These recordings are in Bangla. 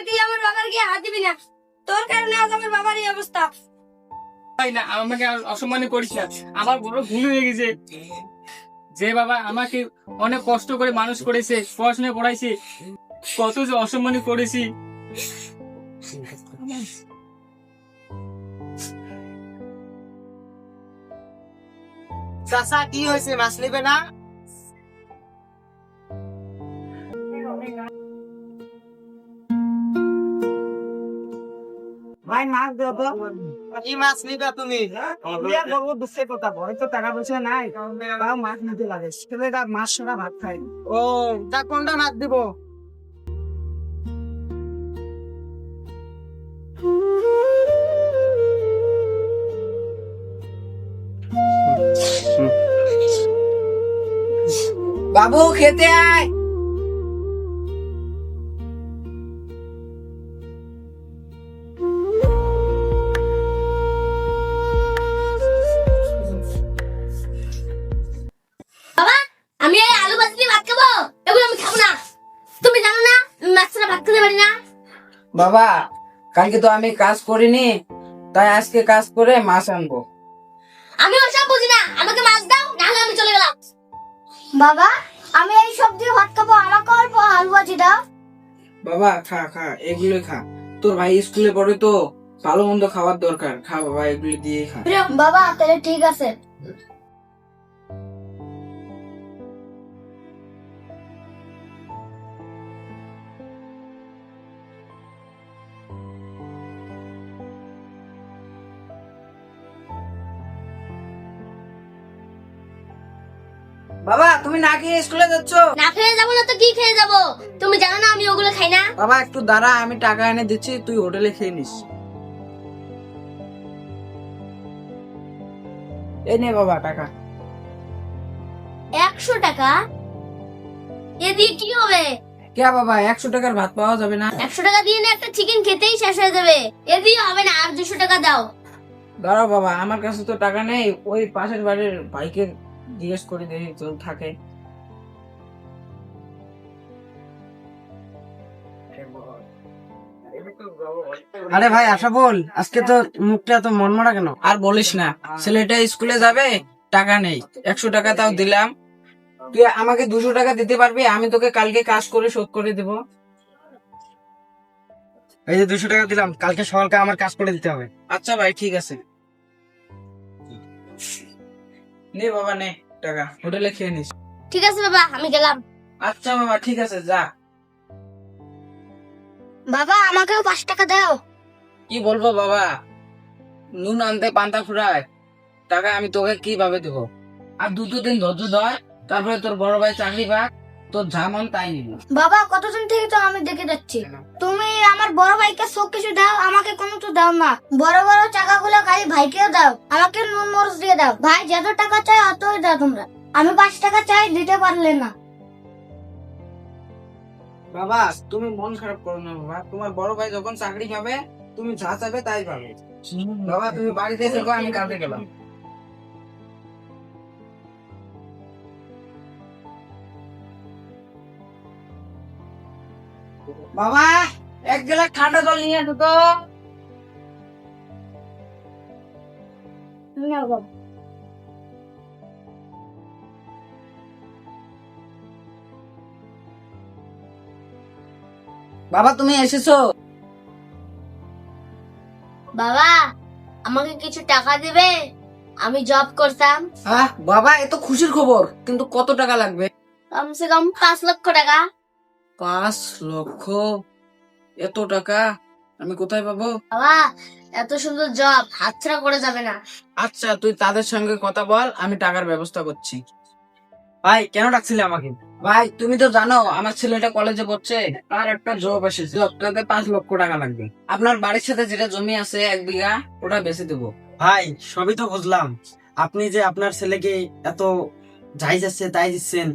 তুই আমার বাবার গিয়ে হাত দিবি না, তোর কারণে আজ আমার বাবার এই অবস্থা। ভাই না, আমাকে আর অসম্মান করিস না। আমার বড় ভুল হয়ে গেছে। যে বাবা আমাকে অনেক কষ্ট করে মানুষ করেছে, পড়াশোনা পড়াইছে, কত যে অসম্মান করেছি। চাচা কি হয়েছে, মাছ নেবে না? ভাই মাছ দেবো তো। কি মাছ নিবা তুমি? বলবো দুঃখের কথা, ভয় তো টাকা পয়সা নাই, তাও মাছ নিতে লাগে। ছেলেটা মাছ ছাড়া ভাত খায়। ও তা কোনটা মাছ দিব? বাবু খেতে আয়। বাবা, আমি এই আলু ভাজি দিয়ে ভাত খাবো, এগুলো আমি খাবো না। তুমি জানো না আমি মাছ ছাড়া ভাত খেতে পারি না। বাবা, কালকে তো আমি কাজ করিনি, তাই আজকে কাজ করে মাছ আনবো। আমি ওসব বুঝি না, আমাকে মাছ দাও, নাহলে আমি চলে গেলাম। বাবা, আমি এই সব দিয়ে ভাত খাবো, আমাকে অল্প আলু ভাজি দাও। বাবা খা খা, এগুলো খা। তোর ভাই স্কুলে পড়ে তো, ভালো মন্দ খাওয়ার দরকার। খা বাবা, এগুলো দিয়ে খা। বাবা তাহলে ঠিক আছে। বাবা, তুমি না খেয়ে স্কুলে যাচ্ছ? না খেয়ে যাবো না তো কি খেয়ে যাবো? তুমি জানো না আমি ওগুলো খাই না। বাবা একটু দাঁড়া, আমি টাকা এনে দিচ্ছি, তুই হোটেলে খেয়ে নিস। এই নে বাবা টাকা। 100 টাকা? এ দিয়ে কি হবে? কে বাবা, 100 টাকার ভাত পাওয়া যাবে না? 100 টাকা দিয়ে না একটা চিকেন খেতেই শেষ হয়ে যাবে। এ দিয়ে হবে না, আর 200 টাকা দাও। দাঁড়াও বাবা, আমার কাছে তো টাকা নেই, ওই পাশের বাড়ির ভাইকে জিজ্ঞেস করে দেখি তো থাকে। আরে ভাই আশা বল, আজকে তো মুখটা এত মনমরা কেন? আর বলিস না, ছেলেটা স্কুলে যাবে, টাকা নেই। 100 টাকা তাও দিলাম, তুই আমাকে 200 টাকা দিতে পারবি? আমি তোকে কালকে কাজ করে শোধ করে দেব। এই যে 200 টাকা দিলাম, কালকে সকালকে আমার কাজ করে দিতে হবে। আচ্ছা ভাই ঠিক আছে, নে বাবা নে টাকা, হোটেলে খেয়ে নিস। ঠিক আছে বাবা, আমি গেলাম। আচ্ছা বাবা ঠিক আছে, যা। বাবা আমাকেও 5 টাকা দাও। কি বলবো বাবা, নুন আনতে পান্তা ফুরায়, টাকা আমি তোকে কিভাবে দেবো? আর দুটো দিন ধৈর্য ধর, তারপরে তোর বড় ভাই চাকরি পাক, তোর যা মন তাই নিবি। বাবা কতদিন থেকে তো আমি দেখে যাচ্ছি, তুমি আমার বড় ভাইকে সব কিছু দাও, আমাকে কোনো তো দাও না। বড় বড় টাকাগুলো খালি ভাইকেও দাও, আমাকে নুন মরিচ দিয়ে দাও। ভাই যত টাকা চাই অতই দাও তোমরা, আমি 5 টাকা চাই, দিতে পারলে না। বাবা তুমি মন খারাপ করো না বাবা, তোমার বড় ভাই যখন চাকরি পাবে, তুমি যা চাবে তাই পাবে। বাবা তুমি বাড়িতে থেকো, আমি কাজে গেলাম। বাবা 1 গ্লাস ঠান্ডা জল নিয়ে আসো তো। না বাবা। বাবা তুমি এসেছো? বাবা আমাকে কিছু টাকা দিবে, আমি জব করতাম। বাবা এ তো খুশির খবর, কিন্তু কত টাকা লাগবে? কমসে কম 5 লক্ষ টাকা। 5 লক্ষ? এত টাকা আমি কোথায় পাবো? বাবা এত সুন্দর জব হাতছাড়া করে যাবে না। আচ্ছা তুই তাদের সঙ্গে কথা বল, আমি টাকার ব্যবস্থা করছি। ভাই কেন ডাকছিলে আমাকে? ভাই তুমি তো জানো আমার ছেলেটা কলেজে পড়ছে, তার একটা জব এসেছে, জবটাতে 5 লক্ষ টাকা লাগবে। আপনার বাড়ির সাথে যেটা জমি আছে 1 বিঘা, ওটা বেচে দেবো। ভাই সবই তো বুঝলাম, আপনি যে আপনার ছেলেকে এত যাই যাচ্ছে তাই দিচ্ছেন,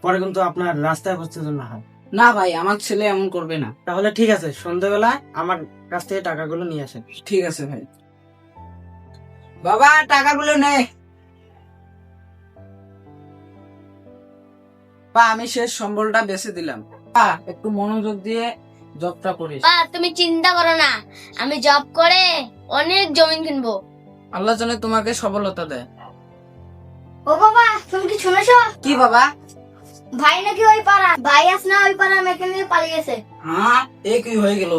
পরে কিন্তু আপনার রাস্তায় বসতে জন্য হয় না ভাই, আমার ছেলে এমন করবে না। তাহলে ঠিক আছে, সন্ধ্যাবেলা আমার কাছ থেকে টাকাগুলো নিয়ে আসেন। ঠিক আছে ভাই। বাবা টাকাগুলো নে। বা আমি শেষ সম্বলটা বেচে দিলাম, একটু মনোযোগ দিয়ে জবটা করিস। বা তুমি চিন্তা করো না, আমি জব করে অনেক জমি কিনবো। আল্লাহ জানে তোমাকে সফলতা দেয়। ও বাবা, তুমি কি শুনেছো? কি বাবা? ভাই নাকি ওই পাড়া, ভাই আস না ওই পাড়া মেয়েকে নিয়ে পালিয়েছে। হ্যাঁ, এ কি হয়ে গেল?